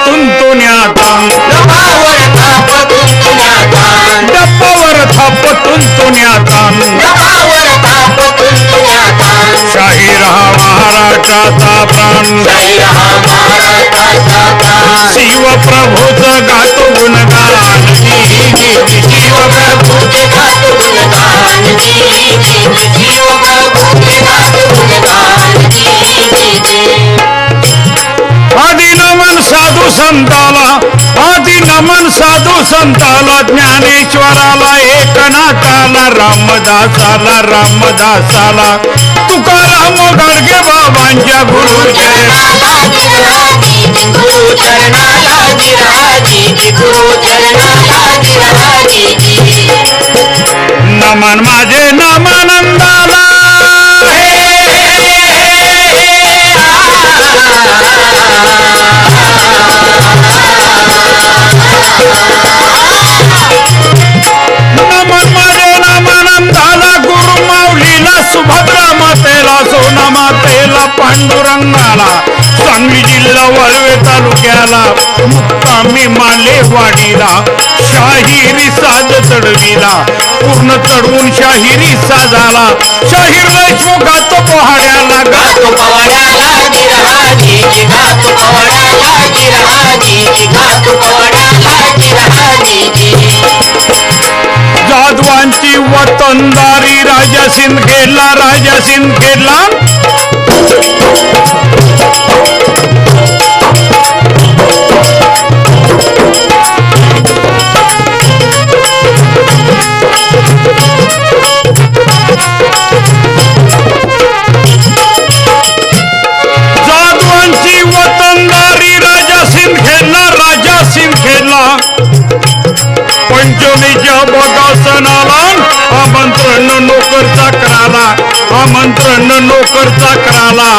तुंतुण्याचा डब्बावर थाप तुंतुण्याचा शाही रहा महाराष्ट्राचा प्राण शिव प्रभूच गातो गुणगान शिव प्रभूचे गातो गुणगान आदि नमन साधू संताला आदि नमन साधू संताला ज्ञानेश्वराला एकनाथाला रामदासाला रामदासाला तुकाराम गाडगे बाबांच्या नमन माझे नामानंदाला नमन माझे नामानंदाला गुरु माऊलीला सुभद्रा मातेला सोना मातेला पांडुरंगाला सांगली जिल्हा वळवे तालुक्याला मुक्कामी मालेवाडीला शाहिरी साज चढविला पूर्ण चढवून शाहिरी साजाला शाहीर लक्ष्मी गातो पहाड्याला गातो पहाड्याला गिरहाजी गातो पहाड्याला गिरहाजी गातो पहाड्याला गिरहाजी जादवांची वतनदारी राजा सिंदखेडला राजा सिंदखेडला जादवांची वतनदारी राजा सिंदखेडला पंचमीच्या बगासनाला आमंत्रण नोकर चाकराला आमंत्रण नोकर चाकराला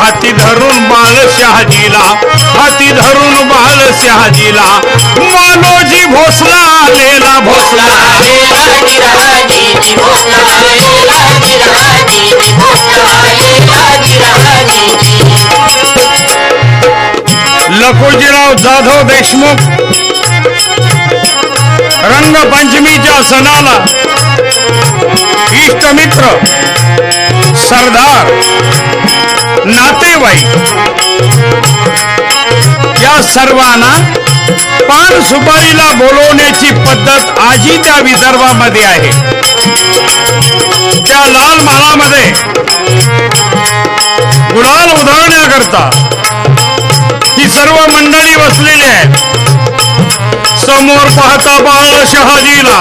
हाती धरून बाल शहाजीला हाती धरून बाल शहाजीला मानोजी भोसला आलेला भोसला आलेला गिरहाजी भोसला आलेला गिरहाजी भोसला आलेला गिरहाजी लखोजीराव जाधव देशमुख रंगपंचमीच्या सणाला इष्टमित्र सरदार नातेवाईक या सर्वांना पान सुपारीला बोलवण्याची पद्धत आजही त्या विदर्भामध्ये आहे. त्या लाल माळामध्ये गुलाल उधळण्याकरता ही सर्व मंडळी बसलेली आहेत. समोर पाहता बाळ शहाजीला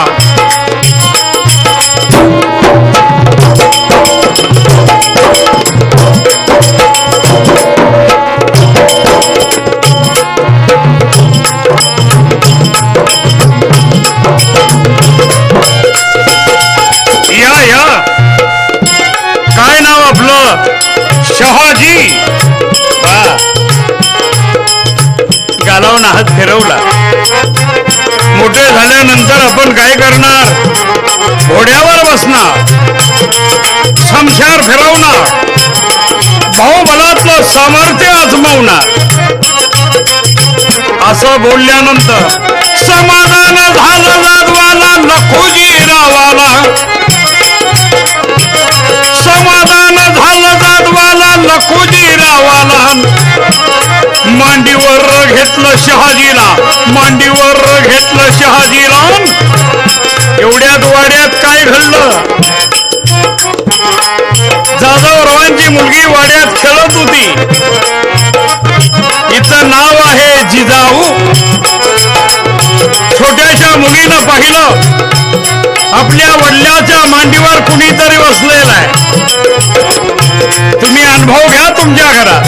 या काय नाव आपलं? शहाजी. गालावून हात फिरवला. मोठे झाल्यानंतर आपण काय करणार? घोड्यावर बसणार, शमशार फिरवणार, भाऊबलातलं सामर्थ्य आजमावणार. असं बोलल्यानंतर समाधान झालं जाधवाला लखोजीरावाला समाधान झालं जाधवाला लखोजीरावाला मांडीवर घेतलं शहाजीला मांडीवर घेतलं शहाजीला. एवढ्यात वाड्यात काय घडलं? जाधवरावांची मुलगी वाड्यात खेळत होती. इथं नाव आहे जिजाऊ. छोट्याशा मुलीनं पाहिलं आपल्या वडिलाच्या मांडीवर कुणीतरी बसलेलं आहे. तुम्ही अनुभव घ्या तुमच्या घरात.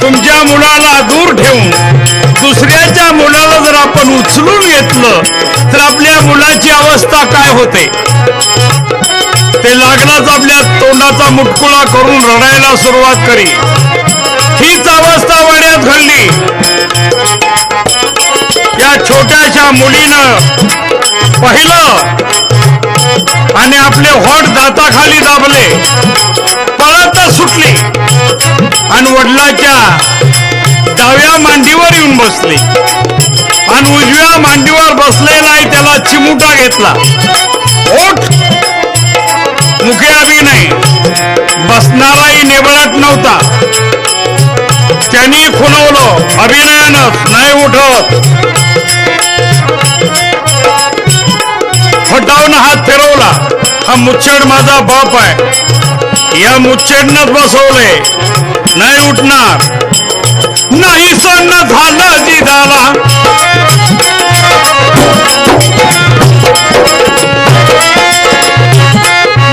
तुमच्या मुलाला दूर ठेवून दुसऱ्याच्या मुलाला जर आपण उचलून घेतलं तर आपल्या मुलाची अवस्था काय होते? ते लागलाच आपल्या तोंडाचा मुटकुळा करून रडायला सुरुवात करी. हीच अवस्था वाड्यात घडली. या छोट्याशा मुलीनं पाहिलं आणि आपले होठ दाताखाली दाबले, पळत सुटली आणि वडिलाच्या डाव्या मांडीवर येऊन बसले आणि उजव्या मांडीवर बसलेला आहे त्याला चिमुटा घेतला. ओठ मुख्य अभिनय बसणाराही नेबळत नव्हता. त्यांनी खुणवलं अभिनयानच नाही उठत. फटावून हात फिरवला. हा मुच्छड माझा बाप आहे, या मुच्छडनंच बसवले, नाही उठणार. नाही सण झालं जिजाला,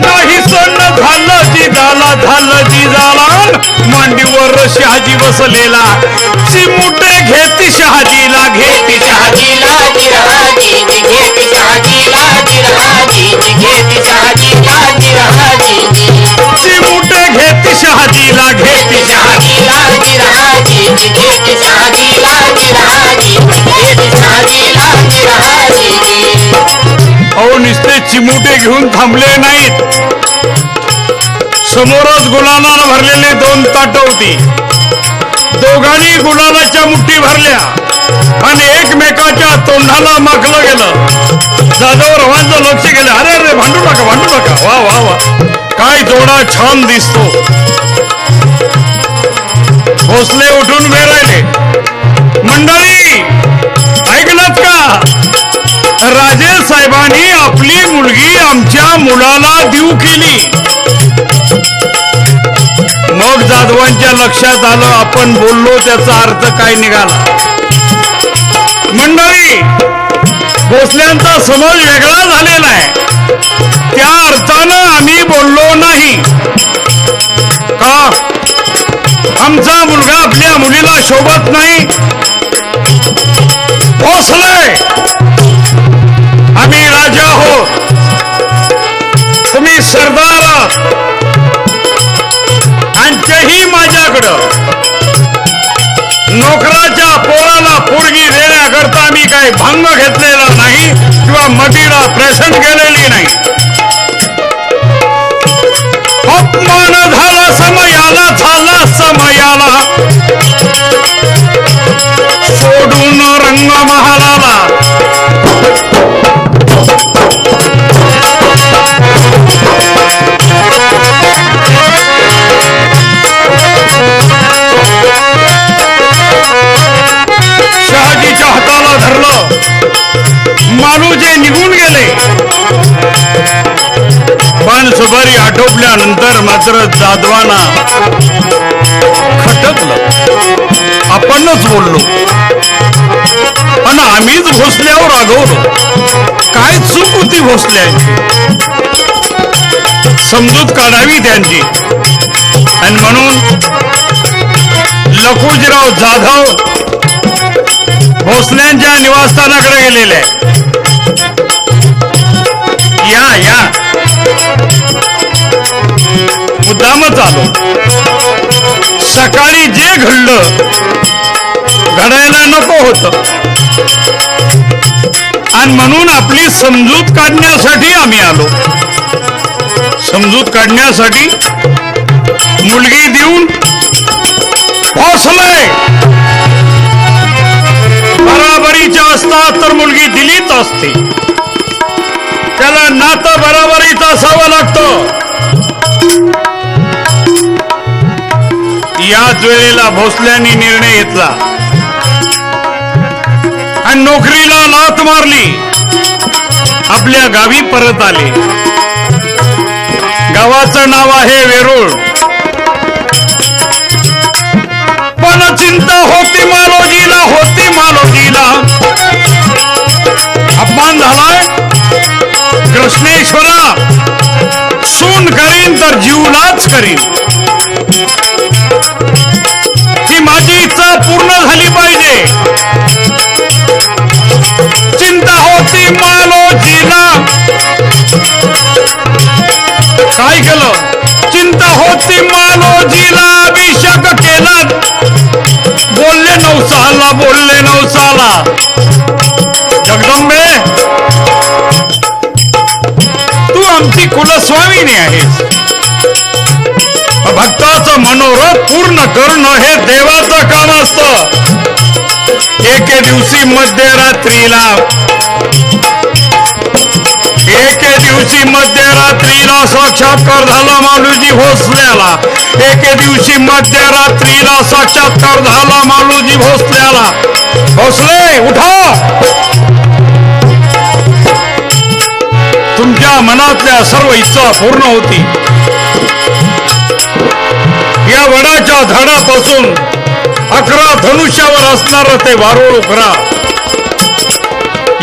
नाही सण झालं जिजाला, झालं जिजाला. मांडीवर शहाजी बसलेला, चिमुटे घेती शहाजीला, घेती शहाजीला, घेती शहाजीला गिरहाजी, घेती शहाजीला गिरहाजी, चिमुटे घेती शहाजीला, घेती शहाजीला गिरहाजी, घेती शहाजीला गिरहाजी, घेती शहाजीला गिरहाजी. अहो नुसते चिमुटे घेऊन थांबले नाहीत. समोरच गुलालाला भरलेले 2 ताट होती. दोघांनी गुलालाच्या मुठी भरल्या आणि एकमेकाच्या तोंडाला माखलं गेलं. जाधवरावांचं लक्ष गेलं. अरे अरे भांडू नका, भांडू नका. वा वा वा, काय जोडा छान दिसतो. भोसले उठून उभे राहिले. मंडळी ऐकलत का? राजे साहेबांनी आपली मुलगी आमच्या मुलाला देऊ केली. मग जाधवांच्या लक्षात आलं आपण बोललो त्याचा अर्थ काय निघाला. मंडळी भोसल्यांचा समज वेगळा झालेला आहे. त्या अर्थानं आम्ही बोललो नाही का आमचा मुलगा आपल्या मुलीला शोभत नाही. भोसले आम्ही राजा आहोत, तुम्ही सरदार आहात. आणि तेही माझ्याकडं नोकराच्या पोराला पोरगी देण्याकरता आम्ही काही भंग घेतलेला नाही किंवा मतीला प्रेझेंट केलेली नाही. अपमान झाला समयाला, झाला समयाला, सोडून रंग महालाला. शहाजीच्या हाताला धरलं. मालूजे निघून गेले. पण सुपारी आटोपल्यानंतर मात्र जाधवांना खटकलं. आपणच बोललो आणि आम्हीच भोसल्यावर रागवलो. काय चूक होती भोसल्यांची, समजूत काढावी त्यांची. आणि म्हणून लखुजीराव जाधव भोसल्यांच्या निवासस्थानाकडे गेलेले आहे. या या मुद्दामच आलो. सकाळी जे घडलं घडायला नको होतं आणि म्हणून आपली समजूत काढण्यासाठी आम्ही आलो. समजूत काढण्यासाठी मुलगी देऊन भोसले बराबरीच्या असतात तर मुलगी दिलीच असते. त्याला नातं बराबरीचं असावं लागतं. याच वेळेला भोसल्यांनी निर्णय घेतला आणि नोकरीला लाथ मारली. आपल्या गावी परत आले. गावाचं नाव आहे वेरूळ. पण चिंता होती मालोजीला, होती मालोजीला. अपमान झालाय कृष्णेश्वरा, सून करीन तर जीवलाच करीन. ही माझी इच्छा पूर्ण झाली पाहिजे. चिंता होती मालोजीला. काय केलं? चिंता होती मालोजीला, अभिषेक केला. बोलले नवसाला, बोलले नवसाला. जगदंबे तू आमची कुलस्वामिनी आहेस. भक्ताचं मनोरथ पूर्ण करणं हे देवाचं काम असतं. एके दिवशी मध्यरात्रीला साक्षात्कार झाला माऊलीजी भोसल्याला. एके दिवशी मध्यरात्रीला साक्षात्कार झाला माऊलीजी भोसल्याला. भोसले उठा, तुमच्या मनातल्या सर्व इच्छा पूर्ण होती. या वडाच्या झाडापासून 11 धनुष्यावर असणार ते वारुळ उकरा.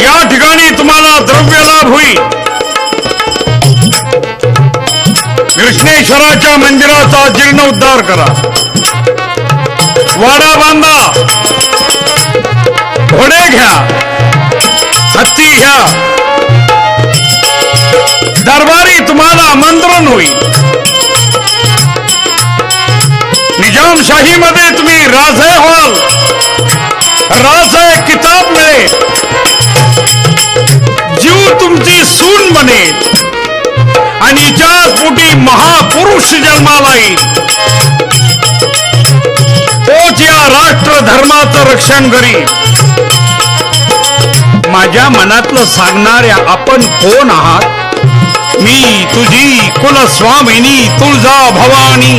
या ठिकाणी तुम्हाला द्रव्य लाभ होईल. कृष्णेश्वराच्या मंदिराचा जीर्णोद्धार करा. वाडा बांधा, घोडे घ्या, हत्ती घ्या. दरबारी तुम्हाला आमंत्रण होईल. निजामशाहीमध्ये तुम्ही राजे व्हाल. राजे किताब मिळेल. जीव तुमची सून बनेल आणि ज्या पोटी महापुरुष जन्माला येईल तोच या राष्ट्र धर्माचं रक्षण करील. माझ्या मनातलं सांगणाऱ्या आपण कोण आहात? मी तुझी कुलस्वामिनी तुळजा भवानी.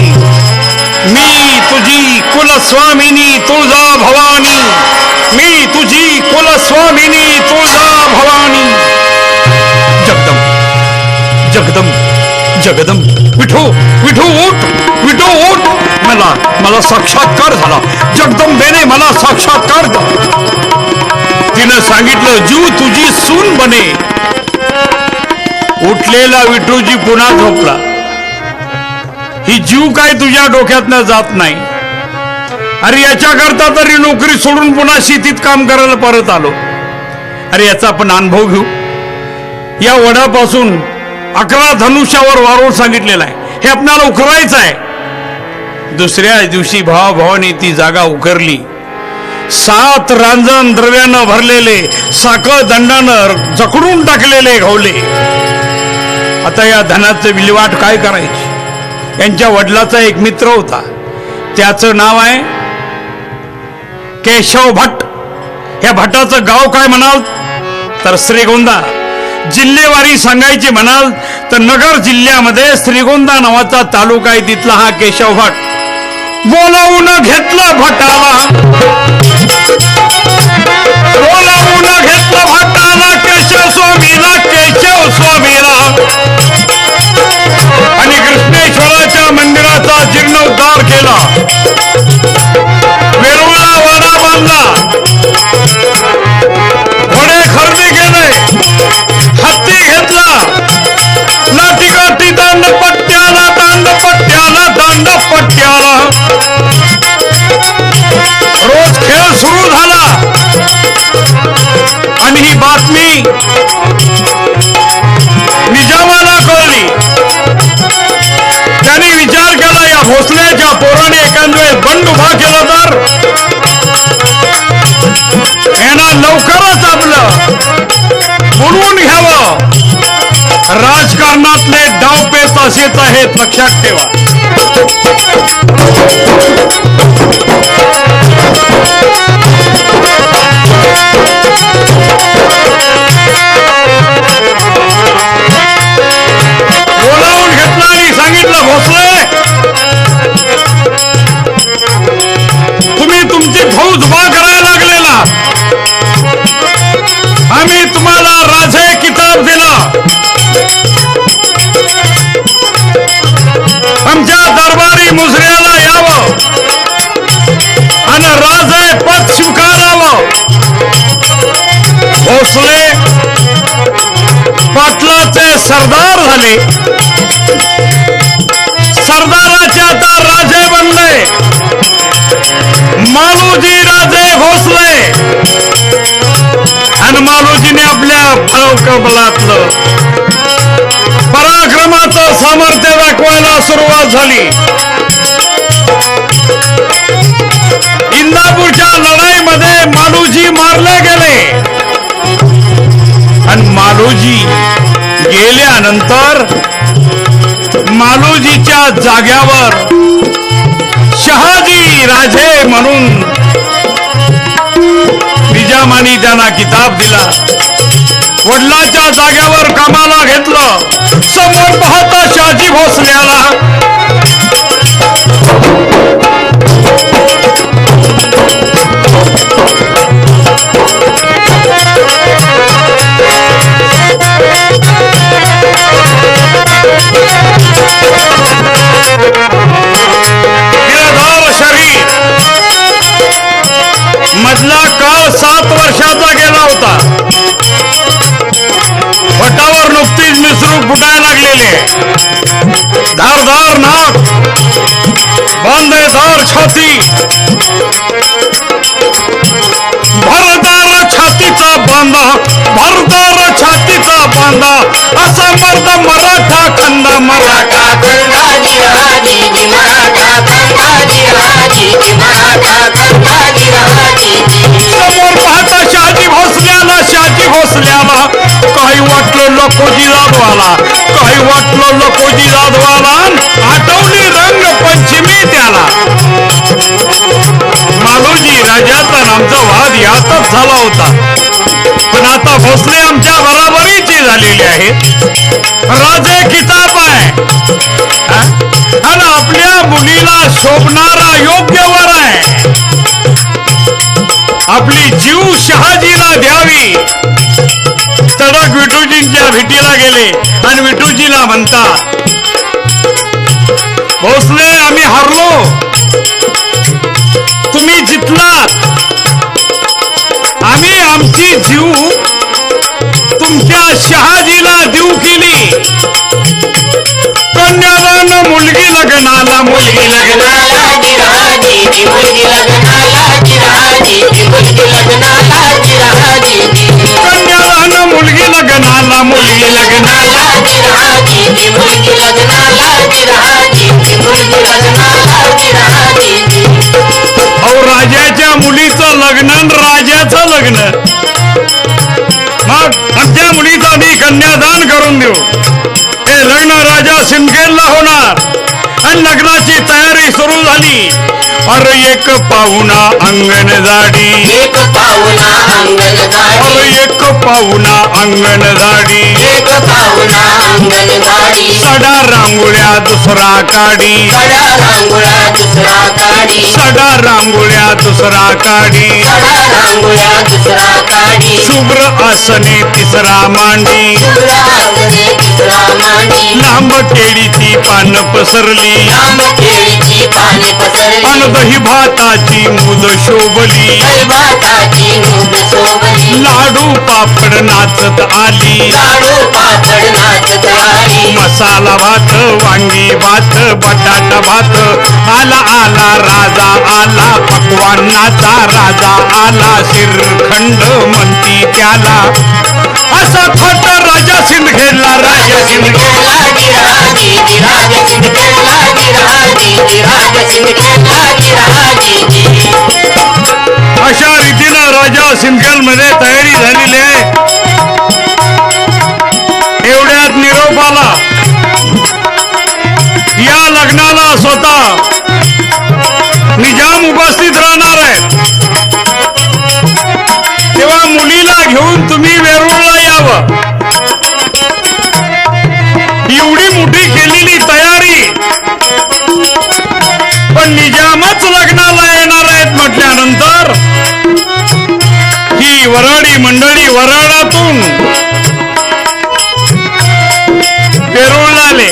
मी तुझी कुलस्वामिनी तुळजा भवानी. मी तुझी कुलस्वामिनी तुळजा भवानी. जगदंब जगदंब जगदंब. विठू विठू उठ, विठू उठ. मला साक्षात्कार झाला. जगदंबेने मला साक्षात्कार दिला. तिनं सांगितलं जीव तुझी सून बने. उठलेला विठूजी पुन्हा झोपला. ही जीव काय तुझ्या डोक्यातनं जात नाही. अरे याच्याकरता तरी नोकरी सोडून पुन्हा शेतीत काम करायला परत आलो. अरे याचा आपण अनुभव घेऊ. या वडापासून 11 धनुष्यावर वारुळ सांगितलेला आहे. हे आपल्याला उकरायचं आहे. दुसऱ्या दिवशी भावाभावाने ती जागा उकरली. 7 रांजण द्रव्यानं भरलेले, साखर दंडानं जखडून टाकलेले घावले. आता या धनाचं विल्हेवाट काय करायची? यांच्या वडिलाचा एक मित्र होता. त्याचं नाव आहे केशव भट. या भटाचं गाव काय म्हणाल तर श्रीगोंदा. जिल्हेवारी सांगायची म्हणाल तर नगर जिल्ह्यामध्ये श्रीगोंदा नावाचा तालुका आहे. तिथला हा केशव भट. बोलावून घेतला भटाला, बोलावून घेतला भटाला केशव स्वामीला, केशव स्वामीला. आणि कृष्णेश्वराच्या मंदिराचा जीर्णोद्धार केला. वेरूळला वाडा बांधला. घोडे खरेदी केले, हत्ती घेतला. लाठीकाठी दांडपट्ट्याला, दांडपट्ट्याला, दांडपट्ट्याला. रोज खेळ सुरू झाला. आणि ही बातमी निजामाला कळली. त्यांनी विचार केला या भोसल्याच्या पोराने एखाद्या बंड उभा केला तर यांना लवकरच आपलं बोलवून घ्यावं. राजकारणातले डावपेच असेच आहेत, लक्षात ठेवा. बोलावून घेतला आणि सांगितलं भोसले तुम्ही तुमची फौज उभा करायला लागलेला. आम्ही तुम्हाला राजे किताब दिला. आमच्या दरबारी मुजऱ्याला यावं आणि राजे पद स्वीकारावं. भोसले पाटलाचे सरदार झाले. सरदाराचे आता राजे बनले. मालूजी राजे भोसले. आणि मालूजीने आपल्या बलातलं पराक्रमाचं सामर्थ्य दाखवायला सुरुवात झाली. इंदापूरच्या लढाईमध्ये मालूजी मारले गेले. आणि मालूजी गेल्यानंतर मालूजीच्या जाग्यावर शहाजी राजे म्हणून निजामानी त्यांना किताब दिला. वडिलाच्या जाग्यावर कामाला घेतलं. समोर पाहता शहाजी भोसल्याला मधला काळ 7 वर्षाचा गेला होता. फटावर नुकतीच मिसरूक फुटायला लागलेले. धारदार नाक, बांधेदार छाती, भरदार छातीचा बांधा, भरदार छातीचा बांधा, असा मर्द मराठा खंदा, मराठा खंडाजी राजी मराठा खंडाजी राजी मराठा खंडाजी राजी. समोर पाहता शहाजी भोसल्याला, शहाजी भोसल्याला काही वाटलं लकोजी जाधवाला, काही वाटलं लकोजी जाधवाला. आठवली रंग पंचमी त्याला. मालोजी राजाचा आमचा वाद यातच झाला होता. पण आता भोसले आमच्या बराबरीचे झालेले आहेत. राजे किताब आहे आणि आपल्या मुलीला शोभणारा योग्य वर आहे. आपली जीव शहाजीला द्यावी. तडक विठूजींच्या भेटीला गेले आणि विठूजीला म्हणतात, भोसले आम्ही हारलो, तुम्ही जितलात. आम्ही आमची जीव तुमच्या शहाजीला देऊ केली. कन्यादान मुलगी लग्नाला, मुलगी लग्नाला गिराजी मुलगी लग्नाला गिराजी मुलगी लग्नाला गिराजी. कन्यादान मुलगी लग्नाला, मुलगी लग्नाला गिराजी मुलगी लग्नाला गिराजी मुलगी लग्नाला गिराजी. अहो राजाच्या मुलीचं लग्न आणि राजाचं लग्न. मग आमच्या मुलीचं आम्ही कन्यादान करून देऊ. हे लग्न राजा सिंदखेडला होणार आणि लग्नाची तयारी सुरू झाली. अरे एक पाहुणा अंगण जाडी, एक पाहुणा अंगण जाडी, एक पाहुणा अंगण जाडी, एक पाहुणा अंगण जाडी. सडा रांगोळ्या दुसरा काढी, सडा रांगोळ्या दुसरा काढी, सडा रांगोळ्या दुसरा काढी, सडा रांगोळ्या दुसरा काढी. शुभ्र आसने तिसरा मांडी, शुभ्र आसने तिसरा मांडी. लांब केळीची पान पसरली, लांब केळीची पाने पसरली. अन दही भाताची मूद शोभली, दही भाताची मूद शोभली. लाडू पापड नाचत आली, लाडू पापड नाचत आली. मसाला भात, वांगी भात, बटाटा भात. आला आला राजा आला, पक्वान्नाचा राजा आला. श्रीखंड म्हणती त्याला, असा थाट राजा सिंदखेडला, राजा सिंदखेडला. गिराजी राजा सिंदखेडला गिराजी राजा सिंदखेडला गिराजी. अशा रीतीनं राजा सिंदखेड मध्ये तयारी झालेली आहे. एवढ्यात निरोप आला, या लग्नाला स्वतः निजाम उपस्थित राहणार आहे. तेव्हा मुलीला घेऊन तुम्ही वेरूळला यावं. एवढी मोठी केलेली तयारी, पण निजामच लग्नाला येणार आहेत म्हटल्यानंतर ही वराडी मंडळी वराडातून वेरूळला आले.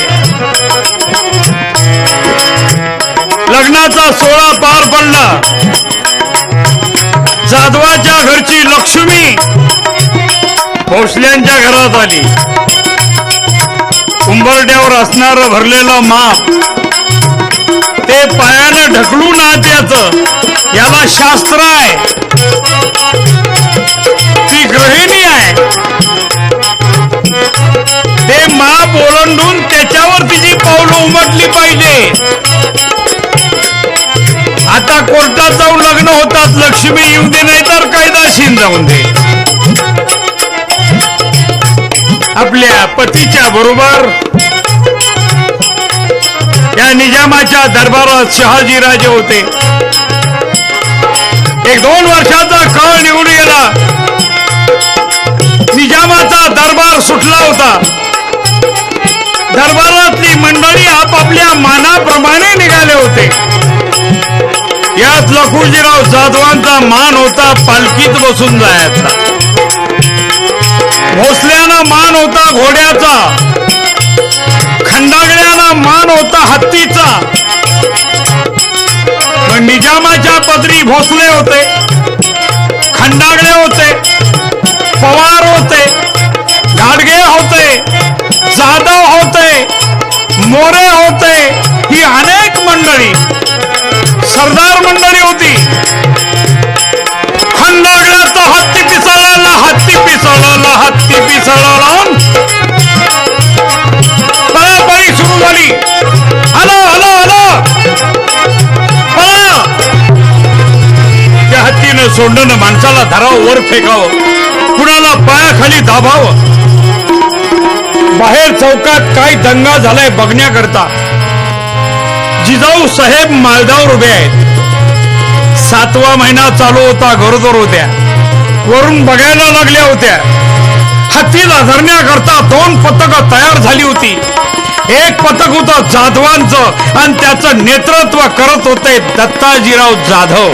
लग्नाचा सोहळा पार पडला. जाधवाच्या घरची लक्ष्मी भोसल्यांच्या घरात आली. उंबरट्यावर असणारं भरलेलं माप ते पायानं ढकलून आत्याचं, याला शास्त्र आहे. ती गृहिणी आहे. ते माप ओलांडून त्याच्यावर तिची पावलं उमटली पाहिजे. आता कोर्टात जाऊन लग्न होतात, लक्ष्मी येऊ दे नाही तर कायदाशीन जाऊन दे. आपल्या पतीच्या बरोबर या निजामाच्या दरबारात शहाजीराजे होते. 1-2 वर्षाचा काळ निघून गेला. निजामाचा दरबार सुटला होता. दरबारातली मंडळी आपापल्या मानाप्रमाणे निघाले होते. यात लखुजीराव जाधवांचा मान होता पालखीत बसून जायचा. भोसल्याला मान होता घोड्याचा. खंडागड्याला मान होता हत्तीचा. पण निजामाच्या पदरी भोसले होते, खंडागडे होते, पवार होते, घाडगे होते, जाधव होते, मोरे होते. ही अनेक मंडळी सरदार मंडळी होती. खंडागड्याचा हत्ती पिसाळला, हत्ती पिसाळला, हत्ती पिसाळला. पळापळी सुरू झाली. हलो हलो हलो पळा. त्या हत्तीनं सोडणं माणसाला धरावं, वर फेकावं, कुणाला पायाखाली दाबावं. बाहेर चौकात काय दंगा झालाय बघण्याकरता जिजाऊ साहेब माळदावर उभे आहेत. 7वा महिना चालू होता. गरोदर होत्या. वरून बघायला लागल्या होत्या. हत्तीला धरण्याकरता 2 पथकं तयार झाली होती. एक पथक होतं जाधवांचं आणि त्याचं नेतृत्व करत होते दत्ताजीराव जाधव.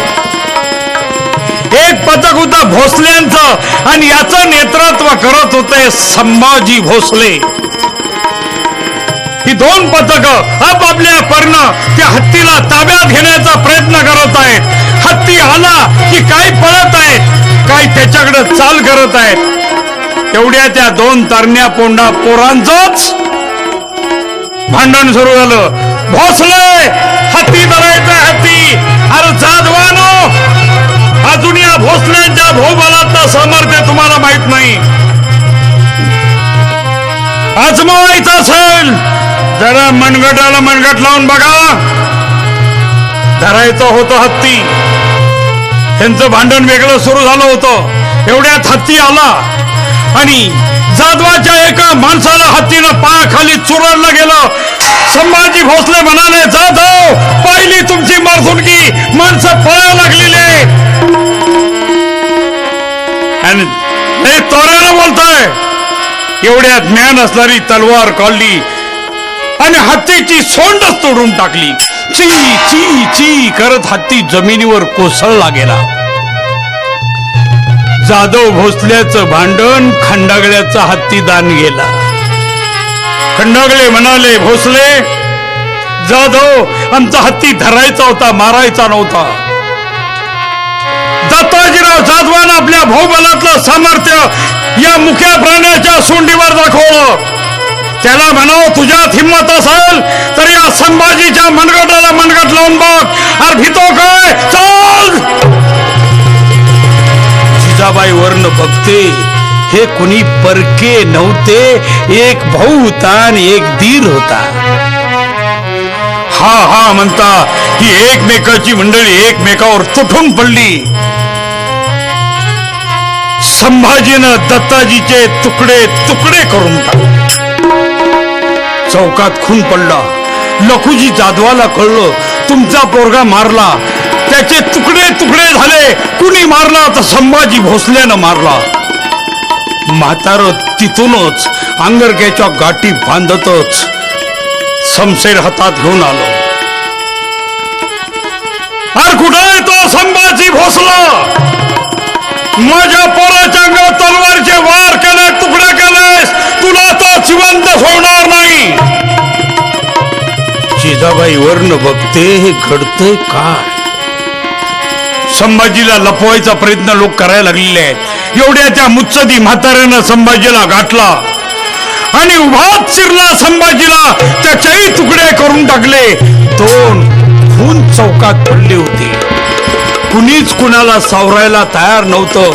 एक पथक होतं भोसल्यांचं आणि याचं नेतृत्व करत होते संभाजी भोसले. ही 2 पथकं आपापल्या परीनं त्या हत्तीला ताब्यात घेण्याचा प्रयत्न करत आहेत. हत्ती आला की काही पळत आहेत, काही त्याच्याकडे चाल करत आहेत. एवढ्या त्या 2 तरण्या पोंडा पोरांचंच भांडण सुरू झालं. भोसले हत्ती धरायचा हत्ती. अरे जाधवानो, अजून या भोसल्यांच्या भोबलातलं सामर्थ्य तुम्हाला माहित नाही. आजमावायचं असेल जरा मनगटाला मनगट लावून बघा. धरायचं होतं हत्ती. त्यांचं भांडण वेगळं सुरू झालं होतं. एवढ्यात हत्ती आला आणि जाधवाच्या एका माणसाला हत्तीनं पायाखाली चुरडलं गेलं. संभाजी भोसले म्हणाले, जाधव पहिली तुमची मर्दुनगी, माणसं पळायला लागलेले आणि तोऱ्यानं बोलतोय. एवढ्या ज्ञान असणारी तलवार काढली आणि हत्तीची सोंडच तोडून टाकली. ची ची ची करत हत्ती जमिनीवर कोसळला गेला. जाधव भोसल्याचं भांडण खंडागड्याचा हत्ती दान गेला. खंडागळे म्हणाले, भोसले जाधव आमचा हत्ती धरायचा होता, मारायचा नव्हता. दत्ताजीराव जाधवानं आपल्या भाऊबलातलं सामर्थ्य या मुख्या प्राण्याच्या सोंडीवर दाखवलं. त्याला म्हणावं, तुझ्यात हिंमत असेल तर या संभाजीच्या मनगटाला मनगट लावून बघ. अरे भीतो काय, चल. जिजाबाई वर्ण बघते. हे कुणी परके नव्हते. एक भाऊ होता आणि एक दीर होता. हा हा म्हणता ही एकमेकाची मंडळी एकमेकावर तुटून पडली. संभाजीनं दत्ताजीचे तुकडे तुकडे करून टाकले. चौकात खून पडला. लखुजी जाधवाला कळलं, तुमचा पोरगा मारला. त्याचे तुकडे तुकडे झाले. कुणी मारला तर संभाजी भोसल्यानं मारला. म्हातारं तिथूनच अंगरक्याच्या गाठी बांधतच समशेर हातात घेऊन आलो. अरे कुठं आहे तो संभाजी भोसला? माझ्या पोराच्या अंगावर तलवारचे वार केले, तुकडे केलेस, तुला तो जिवंत सोडणार नाही. जिजाबाई वर्ण बघते, हे घडतंय काय? संभाजीला लपवायचा प्रयत्न लोक करायला लागलेले आहेत. एवढ्या त्या मुत्सदी म्हाताऱ्यानं संभाजीला गाठला आणि उभाच चिरला संभाजीला. त्याच्याही तुकडे करून टाकले. 2 खून चौकात पडले होते. कुणीच कुणाला सावरायला तयार नव्हतं.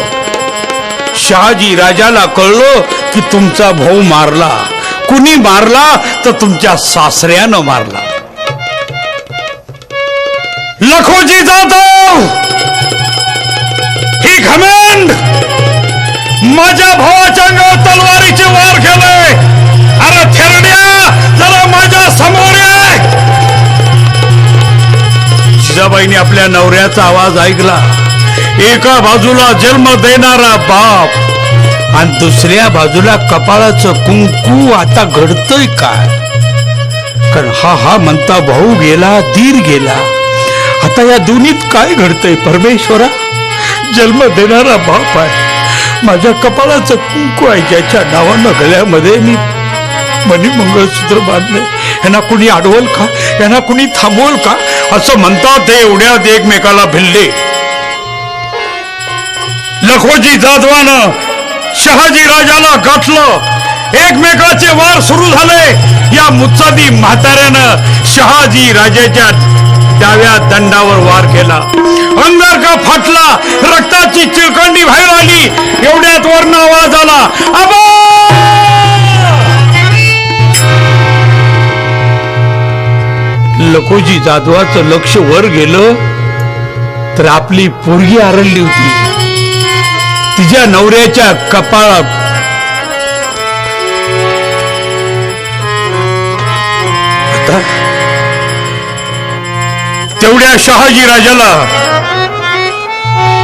शहाजी राजाला कळलं की तुमचा भाऊ मारला. कुणी मारला तर तुमच्या सासऱ्यानं मारला. लखोजी जाधव ही घमंड माझ्या भावाच्या अंगावर तलवारीचे वार केले. अरे थेरड्या, जरा माझ्या समोर ये. जिजाबाईंनी आपल्या नवऱ्याचा आवाज ऐकला. एका बाजूला जन्म देणारा बाप आणि दुसऱ्या बाजूला कपाळाचं कुंकू. आता घडतंय काय? कारण हा म्हणता भाऊ गेला, दीर गेला. आता या दोन्हीत काय घडतंय परमेश्वरा? जन्म देणारा बाप आहे, माझ्या कपाळाचं कुंकू आहे, ज्याच्या नावानं गळ्यामध्ये मी मनी मंगळसूत्र बांधले. यांना कुणी अडवल का? यांना कुणी थांबवल का? असं म्हणतात ते एवढ्यात एकमेकाला भिडले. लखोजी जाधवानं शहाजी राजाला गाठलं. एकमेकाचे वार सुरू झाले. या मुत्सादी म्हाताऱ्यानं शहाजी राजाच्या डाव्या दंडावर वार केला. अंगारका फाटला, रक्ताची चिळकांडी बाहेर आली. एवढ्यात वरनं आवाज आला, आबा! लखोजी जाधवाचं लक्ष वर गेलं तर आपली पोरगी आरडली होती. तिच्या नवऱ्याच्या कपाळात तेवढ्या शहाजी राजाला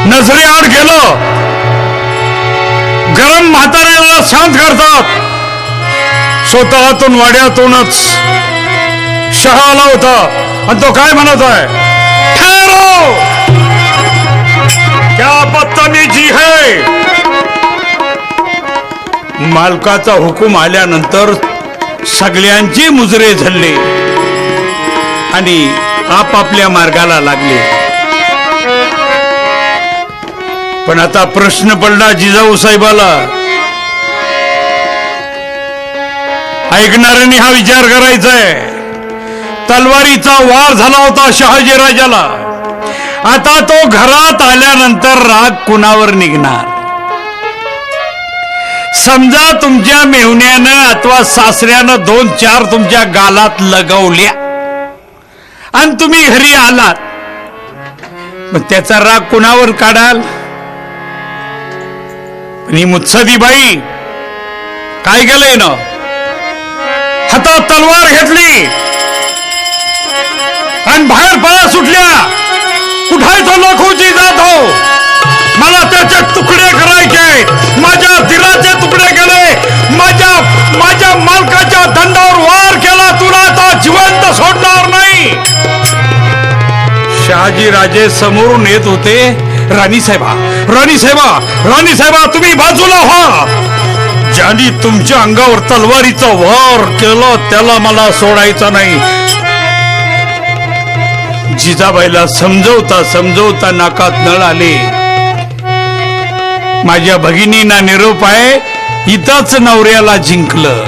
नजरेआड गेलं. गरम म्हाताऱ्याला शांत करतात. स्वतःतून वाड्यातूनच शहा आला होता आणि तो काय म्हणत आहे? ठहरो, क्या बदतमीजी है? मालकाचा हुकूम आल्यानंतर सगळ्यांचे मुजरे झडले आणि आपापल्या मार्गाला लागले. पण आता प्रश्न पडला जिजाऊ साहेबाला. ऐकणाऱ्यांनी हा विचार करायचा आहे. तलवारीचा वार झाला होता शहाजी राजाला. आता तो घरात आल्यानंतर राग कुणावर निघणार? समजा तुमच्या मेहुण्यानं अथवा सासऱ्यानं 2-4 तुमच्या गालात लगवल्या आणि तुम्ही घरी आलात, मग त्याचा राग कुणावर काढाल? पण ही मुत्सदी बाई काय केलंय ना, हातात तलवार घेतली आणि बाहेर पळा सुटल्या. कुठाय तो लखोजी जाधव? मला त्याचे तुकडे करायचे. माझ्या दिलाचे तुकडे केले. माझ्या मालकाच्या दंडावर वार केला. तुला आता जिवंत सोडणार नाही. शहाजी राजे समोरून येत होते. राणी साहेबा, राणी साहेबा, राणी साहेबा, तुम्ही बाजूला व्हा. ज्यांनी तुमच्या अंगावर तलवारीचा वार केला त्याला मला सोडायचा नाही. जिजाबाईला समजवता समजवता नाकात नळ आले. माझ्या भगिनींना निरोप आहे, इथंच नवऱ्याला जिंकलं.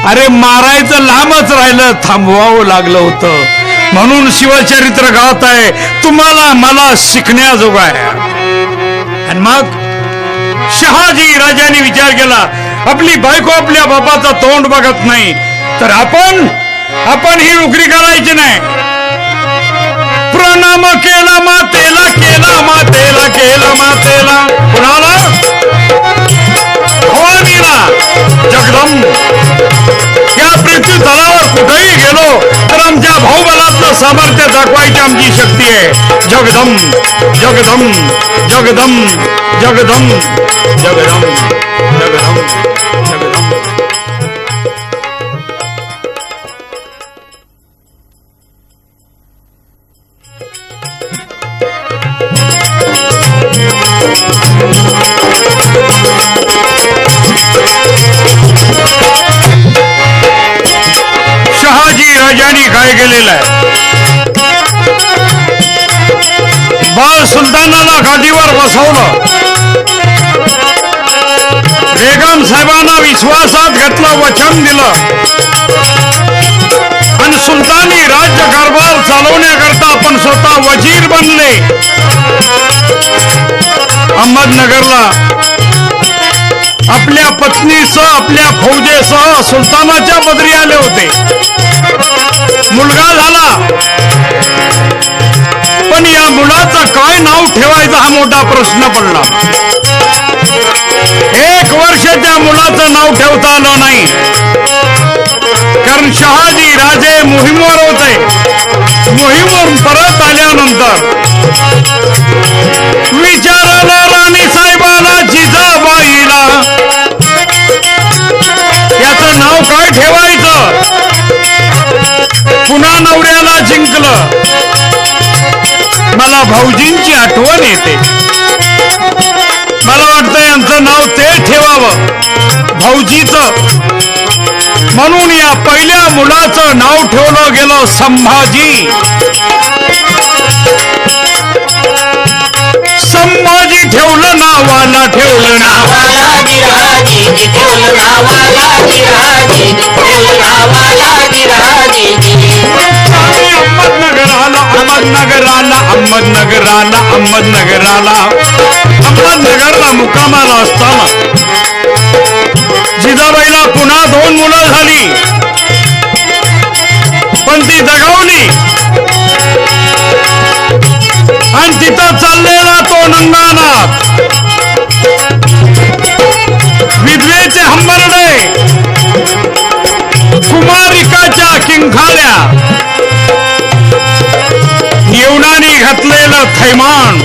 अरे मारायचं लांबच राहिलं, थांबवावं लागलं होतं. म्हणून शिवचरित्र गात आहे. तुम्हाला मला शिकण्याजोगा आहे. आणि मग शहाजी राजाने विचार केला, आपली बायको आपल्या बापाचं तोंड बघत नाही तर आपण ही नोकरी करायची नाही. प्रणाम केला मातेला, केला मातेला, केला मातेला. कुणाला? भवानीला. जगदंब, या पृथ्वी तलावर कुठेही गेलो तर आमच्या भाऊबलातलं सामर्थ्य दाखवायची आमची शक्ती आहे. जगदंब, जगदंब, जगदंब, जगदंब, जगदंब, जगदंब, जगदंब. शहाजी राजांनी काय केलेलं आहे? बाळ सुलतानाला गादीवर बसवलं. बेगम साहेबांना विश्वासात घेतलं, वचन दिलं आणि सुलतानी राज्यकारभार चालवण्याकरता आपण स्वतः वजीर बनले. अहमदनगरला आपल्या पत्नीसह आपल्या फौजेसह सुलतानाच्या बदरी आले होते. मुलगा झाला, पण या मुलाचं काय नाव ठेवायचं हा मोठा प्रश्न पडला. 1 वर्ष त्या मुलाचं नाव ठेवता आलं नाही. कारण शहाजी राजे मोहीमवर होते. मोहीमवरून परत आल्यानंतर त्या भाऊजींची आठवण येते. मला वाटतं यांचं नाव ते ठेवावं भाऊजीचं, म्हणून या पहिल्या मुलाचं नाव ठेवलं गेलं संभाजी. संभाजी ठेवलं नावाला, ठेवलं नावाला गिराजी ठेवलं नावाला गिराजी ठेवलं नावाला गिराजी. अहमदनगराला अहमदनगराला अहमदनगराला अहमदनगराला अहमदनगरला मुक्कामाला असताना जिजाबाईला पुन्हा 2 मुलं झाली, पण ती दगावली आणि तिथं चाललेला तो नंदानाथ, विधवेचे हंबरडे, कुमारिकाच्या किंखाल्या, येवनाने घातलेलं थैमान,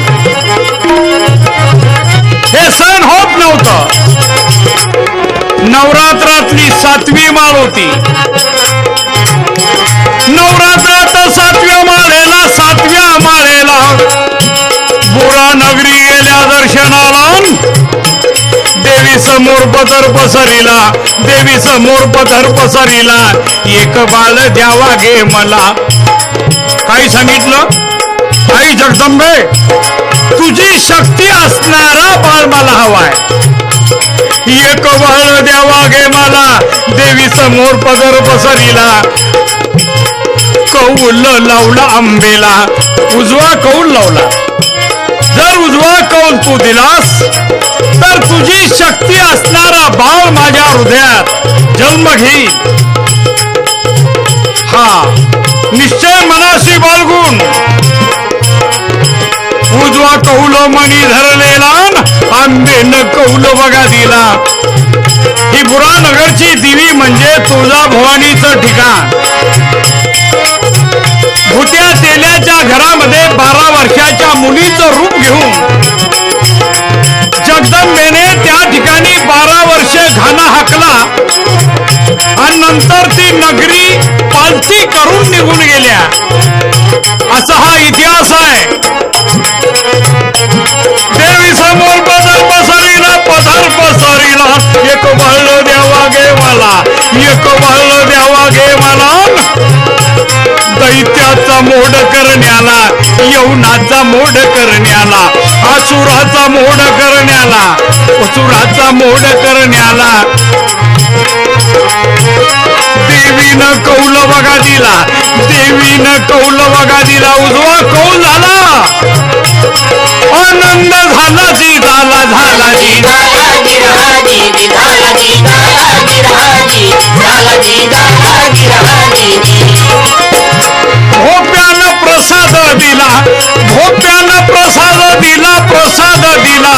हे सहन होत नव्हतं. नवरात्रातली 7वी माळ होती. नवरात्रात 7व्या माळेला 7व्या माळेला बुरा नगरी गेल्या दर्शनाला. देवी समोर पदर पसरिला, देवी समोर पदर पसरिला, एक बाळ द्यावा गे मला. काय सांगितलं? आई जगदंबे, तुझी शक्ती असणारा बाळ मला हवाय, एक बाळ द्यावा गे मला. देवी समोर पदर पसरिला, कौल लावला आंबेला, उजवा कौल लावला. जर उजवा कौल तू दिलास तर तुझी शक्ती असणारा बाळ माझ्या हृदयात जन्म घेईल. हा निश्चय मनाशी बाळगून उजवा कौल मणी धरलेला, आंबेनं कौल बघा दिला. ही बुरानगरची देवी म्हणजे तुळजाभवानीचं ठिकाण. भुत्या तेल्याच्या घरामध्ये 12 वर्षाच्या मुलीचं रूप घेऊन जगदंबेने त्या ठिकाणी 12 वर्षे घाना हाकला आणि नंतर ती नगरी पालथी करून निघून गेल्या. असा हा इतिहास आहे. देवी समोर पदर पसरिला, पदर पसरिला, एक बाळ द्यावा गे मला, एक बाळ द्यावा गे मला. दैत्याचा मोड करण्याला, यवनाचा मोड करण्याला, असुराचा मोड करण्याला, असुराचा मोड करण्याला देवीनं कौल बघा दिला, देवीनं कौल बघा दिला. उजवा कौल झाला, आनंद झाला, जिजाला झाला, जिजाला गिराजी झाला गिराजी झाला गिराजी. भोप्याला प्रसाद दिला, भोप्याला प्रसाद दिला, प्रसाद दिला.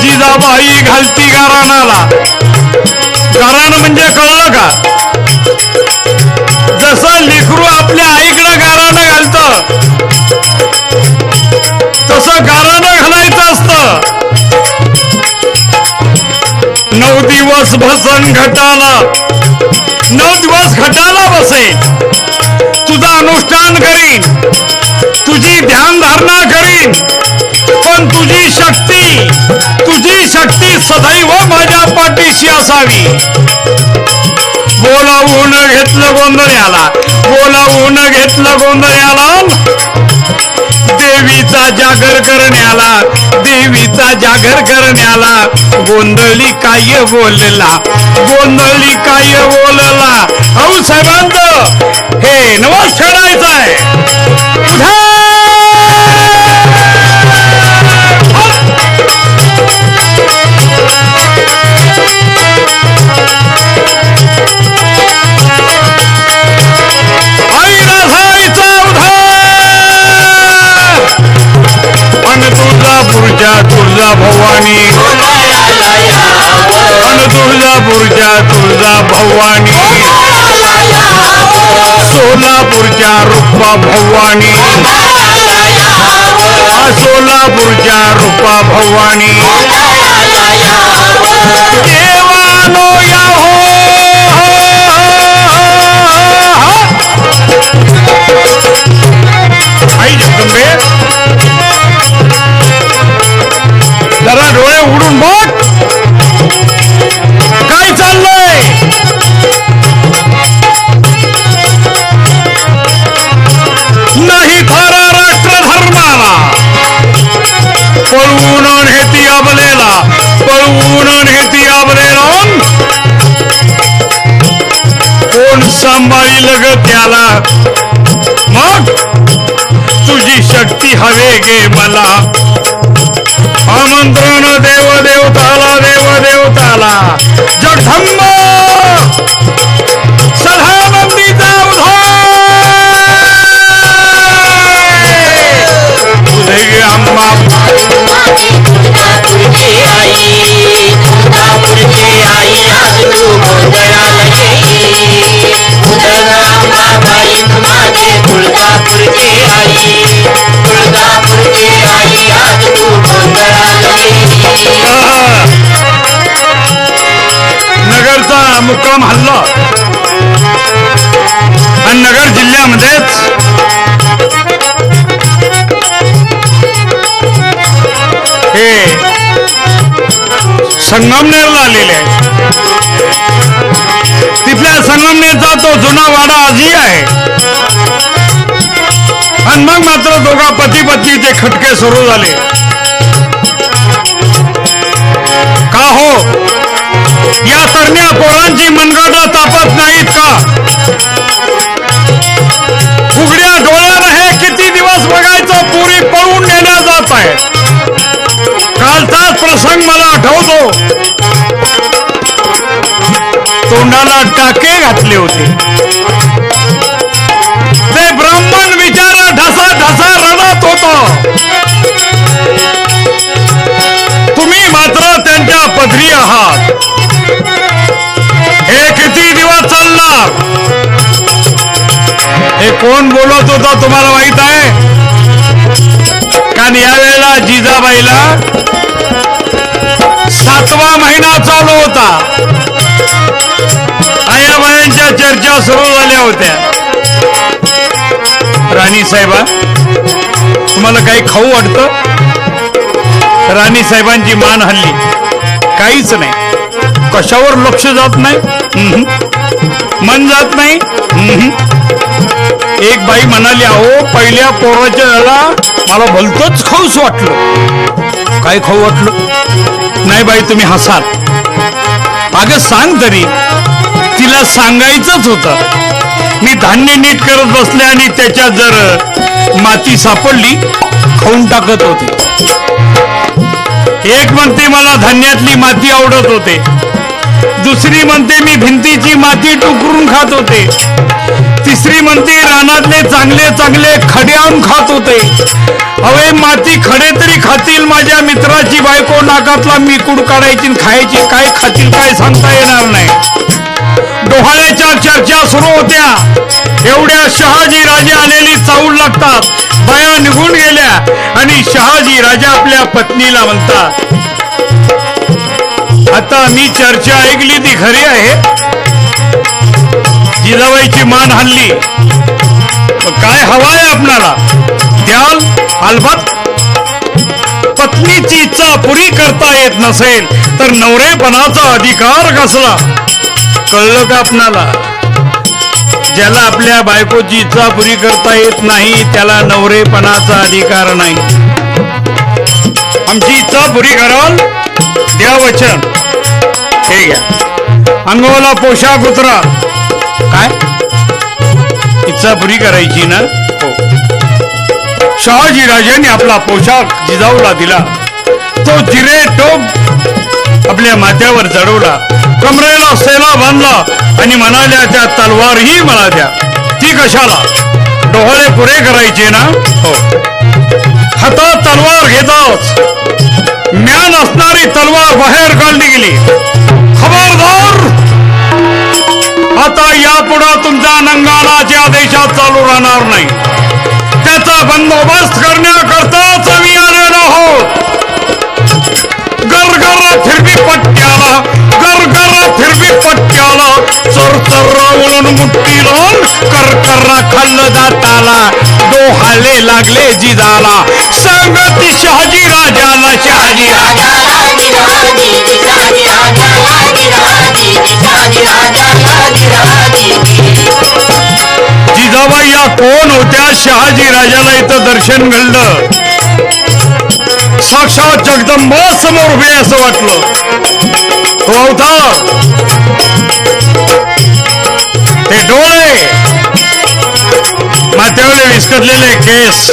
जिजाबाई घालती गाराणाला. गाराण म्हणजे कळलं का? जसं लेकरू आपल्या आईकडे गाराणं घालतं तसं गाराणं घालायचं असतं. 9 दिवस भसन घटाला, 9 दिवस घटाला बसेल, तुझं अनुष्ठान करीन, तुझी ध्यानधारणा करीन, पण तुझी शक्ती सदैव माझ्या पाठीशी असावी. बोलावून घेतलं गोंधळ्याला, बोलावून घेतलं गोंधळ्याला, देवीचा जागर करण्याला, देवीचा जागर करण्याला. गोंधळी काय बोलला, गोंधळी काय बोलला. अहो साहेबांचं हे नवस फेडायचं आहे. आई राधाईचा तुळजा भवानी, अन तुळजापूरच्या तुळजा भवानी, सोलापूरच्या रुपा भवानी, सोलापूरच्या रुपा भवानी. देवानो या हो, आई जगदंबे सांभाळील ग त्याला. मग तुझी शक्ती हवे गे मला. आमंत्रण देवदेवताला देवदेवताला. जगदंब सदानंदीचा उदय गे अंबा. तुळजापूरची आई, तुळजापूरची आई आज तू गोंधळाला येई. अंबाबाई माझे तुळजापूरची आई, तुळजापूरची आई आज तू गोंधळाला येई. नगरचा मुक्काम हल्ला आणि नगर जिल्ह्यामध्येच हे संगमनेरला आलेले आहे. तिथल्या संगमनेरचा तो जुना वाडा आजही आहे. आणि मग मात्र दोघा पती पत्नीचे खटके सुरू झाले. का हो, या तरण्या पोरांची मनगट तापत नाहीत का? उघड्या डोळ्यानं हे किती दिवस बघायचं, पुरी पळून नेल्या जात आहे. कालचाच प्रसंग मला आठवतो. तोंडाला टाके घातले होते ते ब्राह्मण बिचारा ढसा ढसा रडत होता. तुम्ही मात्र त्यांच्या पदरी आहात. हे किती दिवस चालणार? हे कोण बोलत होता तुम्हाला माहित आहे? कारण यावेळेला जिजाबाईला 7वा महिना चालू होता. आयाबायांच्या चर्चा सुरू झाल्या होत्या. राणी साहेबा, तुम्हाला काही खाऊ वाटतं? राणी साहेबांची मान हल्ली. काहीच नाही. कशावर लक्ष जात नाही, मन जात नाही. एक बाई म्हणाली, अहो पहिल्या पोराच्या वेळेला मला भलतंच खाऊच वाटलं. काय खाऊ वाटलं? नाही बाई, तुम्ही हसाल. अगं सांग तरी. तिला सांगायचंच होतं. मी धान्य नीट करत बसले आणि त्याच्यात जर माती सापडली, खाऊन टाकत होते. एक म्हणते मला धान्यातली माती आवडत होते, दुसरी म्हणते मी भिंतीची माती टुकरून खात होते, तिसरी म्हणते रानातले चांगले चांगले खडे आणून खात होते. अवे माती खडे तरी खातील, माझ्या मित्राची बायको नाकातला मिकूड काढायची खायची. काय खातील काय सांगता येणार नाही. डोहाळ्याच्या चर्चा सुरू होत्या. एवढ्या शहाजी राजे आलेली चावूल लागतात. बाया निघून गेल्या आणि शहाजी राजा आपल्या पत्नीला म्हणतात, आता मी चर्चा ऐकली ती खरी आहे. जिजाबाईची मान हल्ली. काय हवाय आपणाला? द्याल अलबत. पत्नीची इच्छा पुरी करता येत नसेल तर नवरेपणाचा अधिकार कसला? कळलं का आपणाला? ज्याला आपल्या बायकोची इच्छा पुरी करता येत नाही त्याला नवरेपणाचा अधिकार नाही. आमची इच्छा पुरी कराल, द्या वचन. हे घ्या, अंगाला पोशाख उतरा. काय इच्छा पुरी करायची ना? हो. शहाजी राजांनी आपला पोशाख जिजाऊला दिला. तो जिरे टोप आपल्या माथ्यावर चढवला, कमरेला सेला बांधला आणि म्हणाल्या, त्या तलवारही मला द्या. ती कशाला? डोहाळे पुरे करायचे ना? हो. हातात तलवार घेताच म्यान असणारी तलवार बाहेर काढली गेली. खबरदार, आता यापुढे तुमच्या नंगानाच्या देशात चालू राहणार नाही. त्याचा बंदोबस्त करण्याकरताच आम्ही आलेलो आहोत. गरगर फिरवी पट्ट्याला, गरगर फिरवी पट्ट्याला, चरचर उलून मुठ्ठीला, करकर खाल्लं दाताला, डोहाळे लागले जिजाला, सांगती शहाजी राजाला. शहाजी राजाला गिराजी, शहाजी राजाला गिराजी, शहाजी राजाला गिराजी. जिजाबाई या कोण होत्या? शहाजी राजाला इथं दर्शन घडलं. साक्षात जगदंबा समोर उभे असं वाटलं. तो अवतार, ते डोळे, विस्कटलेले केस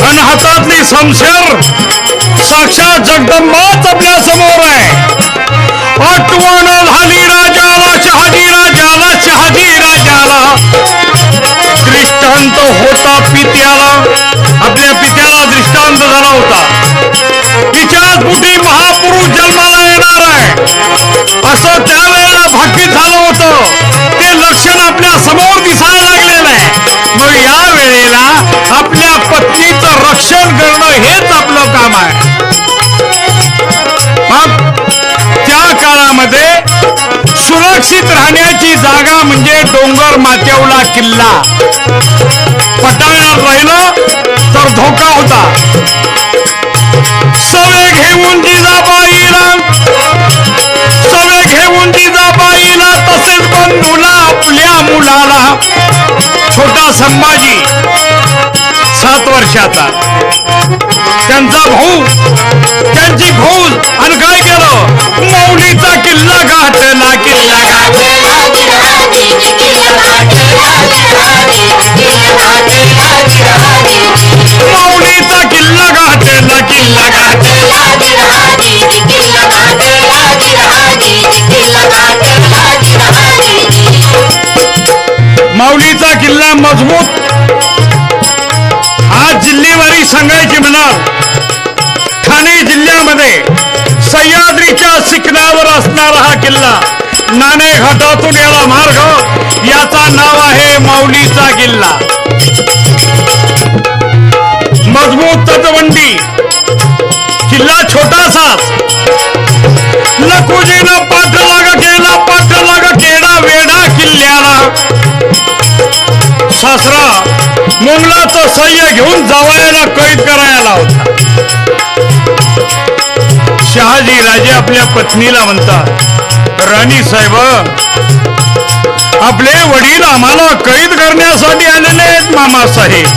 आणि हातातली समशेर साक्षात जगदंबाच आपल्या समोर आहे. आठवण झाली राजाला, शहाजी राजाला, शहाजी राजाला. दृष्टांत होता पित्याला, आपल्या पित्याला दृष्टांत झाला होता. तिच्याच पोटी महापुरुष जन्माला येणार आहे असं त्यावेळेला भाकीत झालं होतं. ते लक्षण आपल्या समोर दिसायला लागलेलं आहे. मग या वेळेला आपल्या पत्नीचं रक्षण करणं हेच आपलं काम आहे. मग त्या काळामध्ये सुरक्षित राहण्याची जागा म्हणजे डोंगर माथ्यावला किल्ला. पटांगणात राहिलं तर धोका होता. सवे घेऊन जिजाबाईला, सवे घेऊन जिजाबाईला, तसेच बंधूला आपल्या मुलाला. छोटा संभाजी 7 वर्षाचा, त्यांचा भाऊ, त्यांची फौज, आणि काय केलं? मौलीचा किल्ला गाठला, किल्ला गाठला. मौलीचा किल्ला गाठला, किल्ला गाठला. माऊलीचा किल्ला मजबूत. आज जिल्हेवारी सांगायची म्हणाल, ठाणे जिल्ह्यामध्ये सह्याद्रीच्या शिखरावर असणारा हा किल्ला, नाणे घाटातून याला मार्ग, याचा नाव आहे माऊलीचा किल्ला. मजबूत तटबंदी, किल्ला छोटासाच. लखुजीनं पाठलाग केला वेढा किल्ल्याला. सासरा मुंगलाचं सह्य घेऊन जावयाला कैद करायला होता. शहाजी राजे आपल्या पत्नीला म्हणतात, राणी साहेब, आपले वडील आम्हाला कैद करण्यासाठी आलेले आहेत मामासाहेब.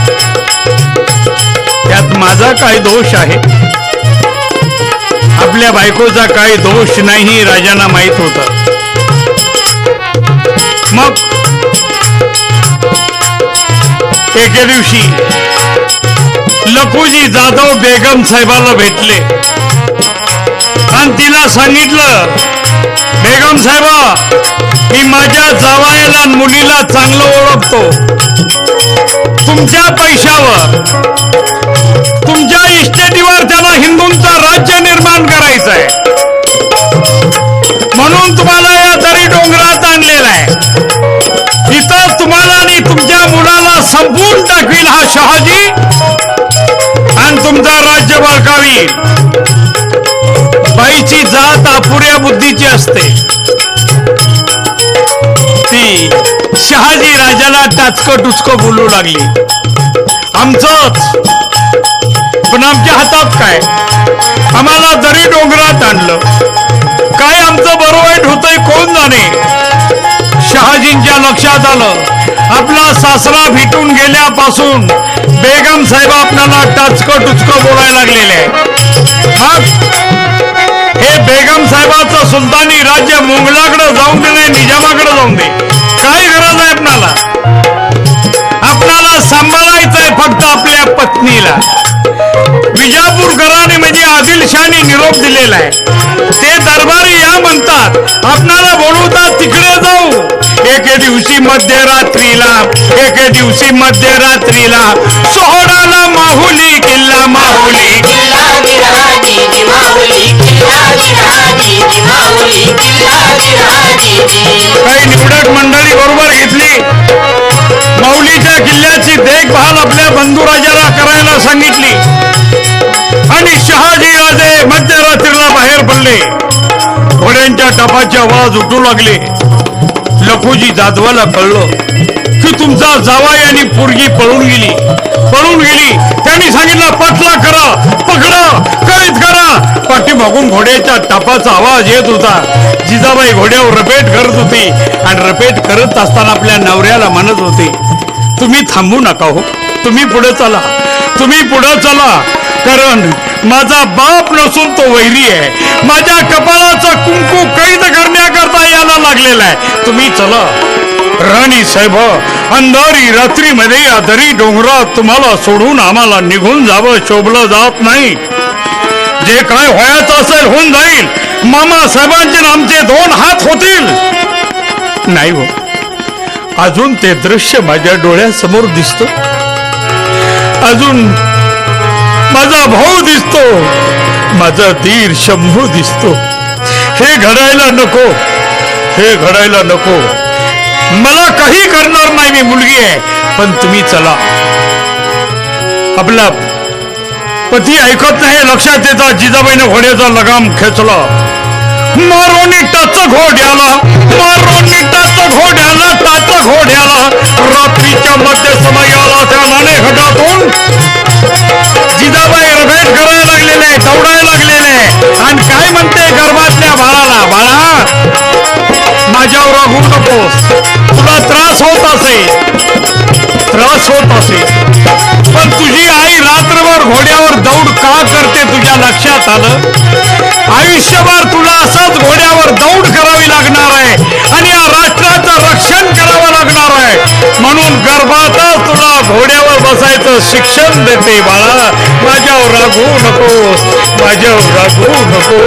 त्यात माझा काय दोष आहे? आपल्या बायकोचा काही दोष नाही राजांना माहित होता. मग एके दिवशी लखुजी जाधव बेगम साहेबाला भेटले आणि तिला सांगितलं, बेगम साहेबा, मी माझ्या जावयाला आणि मुलीला चांगलं ओळखतो. तुमच्या पैशावर, तुमच्या इस्टेटीवर त्याला हिंदूंचं राज्य निर्माण करायचं आहे, म्हणून तुम्हाला या दरी डोंगरात आणलेला आहे. इथं तुम्हाला आणि तुमच्या मुलाला संपवून टाकवील हा शहाजी आणि तुमचा राज्य बळकावील. बाईची जात अपुऱ्या बुद्धीची असते. ती शहाजी राजाला टाचकं टुचकं बोलू लागली, आमचंच, पण आमच्या हातात काय? आम्हाला दरी डोंगरात आणलं, काय आमचं बरं वाईट होतंय कोण जाणे. शहाजींच्या लक्षात आलं, आपला सासरा भेटून गेल्यापासून बेगम साहेब आपल्याला टाचकं टुचकं बोलायला लागलेले आहे. हे बेगम साहेबाचं सुलतानी राज्य मुघलाकडे जाऊन दे, नाही निजामाकडे जाऊन दे, काय गरज आहे आपणाला? आपल्याला सांभाळायचंय फक्त आपल्या पत्नीला. विजापूर घराणे म्हणजे आदिलशाही निरोप दिलेला आहे. ते दरबारी या म्हणतात, आपणाला बोलवतात तिकडे जाऊ. एके दिवशी मध्यरात्रीला, एके दिवशी मध्यरात्रीला सोहळाला माहुली किल्ला, माहुली काही निवडक मंडळी बरोबर घेतली. माऊलीच्या किल्ल्याची देखभाल आपल्या बंधुराजाला करायला सांगितली आणि शहाजी राजे मध्यरात्रीला बाहेर पडले. घोड्यांच्या टपाचे आवाज उठू लागले. लखुजी जाधवाला कळलं की तुमचा जावाई आणि पोरगी पळून गेली. त्यांनी सांगितलं, पटला करा, पकडा, कैद करा. पाठीमागून घोड्याच्या टपाचा आवाज येत होता. जिजाबाई घोड्यावर रपेट करत होती आणि रपेट करत असताना आपल्या नवऱ्याला म्हणत होते, तुम्ही थांबू नका हो, तुम्ही पुढे चला, तुम्ही पुढे चला, कारण माझा बाप नसून तो वैरी आहे. माझ्या कपाळाचा कुंकू कैद करण्याकरता याला लागलेला आहे. तुम्ही चला. राणी साहेब, अंधारी रात्रीमध्ये या दरी डोंगरात तुम्हाला सोडून आम्हाला निघून जावं शोभलं जात नाही. जे काय व्हायचं असेल होऊन जाईल. मामा साहेबांचे आणि आमचे 2 हात होतील. नाही हो, अजून ते दृश्य माझ्या डोळ्यासमोर दिसतो. अजून माझा भाऊ दिसतो, माझा धीर शंभू दिसतो. हे घडायला नको, हे घडायला नको. मला काही करणार नाही, मी मुलगी आहे. पण तुम्ही चला. आपला पती ऐकत नाही लक्षात येतात. जिजाबाईने घोड्याचा लगाम खेचला. मारो टाच घोड्याला, मारो टाच घोड्याला, टाच घोड्याला. रात्रीच्या मध्य समयाला त्या नाणे घटातून जिजाबाई रभेट करायला लागलेले आहे, दौडायला लागलेले आहे. आणि काय म्हणते गर्भातल्या बाळाला, बाळा माझ्यावर राहू नकोस. तुला त्रास होत असे, पण तुझी आई रात्रभर घोड्यावर दौड का करते तुझ्या लक्षात आलं? आयुष्यभर तुला असंच घोड्यावर दौड करावी लागणार आहे आणि या राष्ट्राचं रक्षण करावं लागणार आहे. म्हणून गर्भातच तुला घोड्यावर बसायचं शिक्षण देते. बाळा माझ्यावर रागू नको, माझ्यावर रागू नको.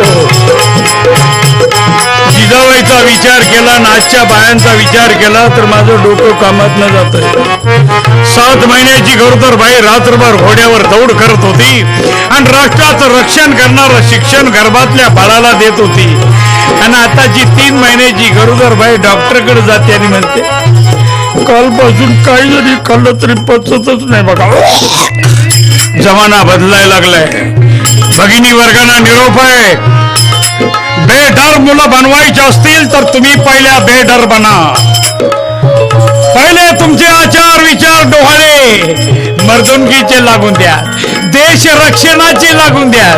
जिजाबाईचा विचार केला आणि आजच्या बायांचा विचार केला तर माझं डोकं कामात न जातंय. 7 महिन्याची गरोदर बाई रात्रभर घोड्यावर दौड करत होती आणि राष्ट्राचं रक्षण करणारं शिक्षण गर्भातल्या बाळाला देत होती. आणि आता जी 3 महिन्याची गरोदर बाई डॉक्टरकडे जाते आणि म्हणते कालपासून काही जरी खाल्लं तरी पचतच नाही. बघा जमाना बदलायला लागलाय. भगिनी वर्गाला निरोप आहे. बेडर मुलं बनवायचे असतील तर तुम्ही पहिल्या बेडर बना. पहिले तुमचे आचार विचार डोहाळे मर्दुनकीचे लागून द्या, देश रक्षणाचे लागून द्या.